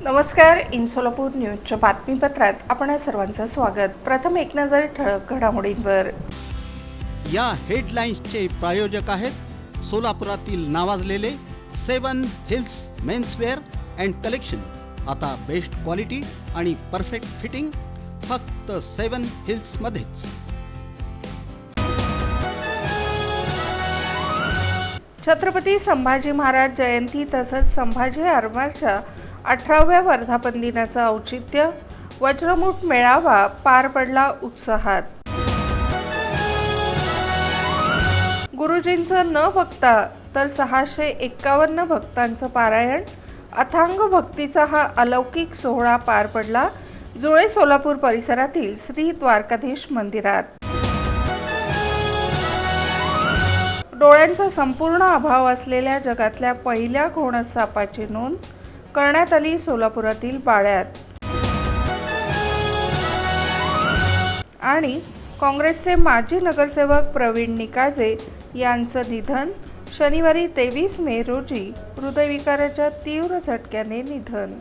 नमस्कार. इन सोलापूर न्यूजच्या बातमीपत्रात आपण सर्वांचं स्वागत. प्रथम एक नजर ठळक घडामोडींवर. या हेडलाईन्सचे प्रायोजक आहेत सोलापुरातील नावाजलेले 7 हिल्स मेन्सवेअर अँड कलेक्शन. आता बेस्ट क्वालिटी आणि परफेक्ट फिटिंग फक्त 7 हिल्स मध्येच. छत्रपती संभाजी महाराज जयंती तसंच संभाजी आरमाराच्या 18व्या वर्धापन दिनाचं औचित्य वज्रमुठ मेळावा पार पडला उत्साहात. गुरुजींचं न भक्ता तर 651 भक्तांचं पारायण, अथांग भक्तीचा हा अलौकिक सोहळा पार पडला जुळे सोलापूर परिसरातील श्री द्वारकाधीश मंदिरात. डोळ्यांचा संपूर्ण अभाव असलेल्या जगातल्या पहिल्या घोणस सापाची नोंद करण्यात आली सोलापुरातील बाळ्यात. आणि काँग्रेसचे माजी नगरसेवक प्रवीण निकाळजे यांचं निधन. शनिवारी 23 मे रोजी हृदयविकाराच्या तीव्र झटक्याने निधन.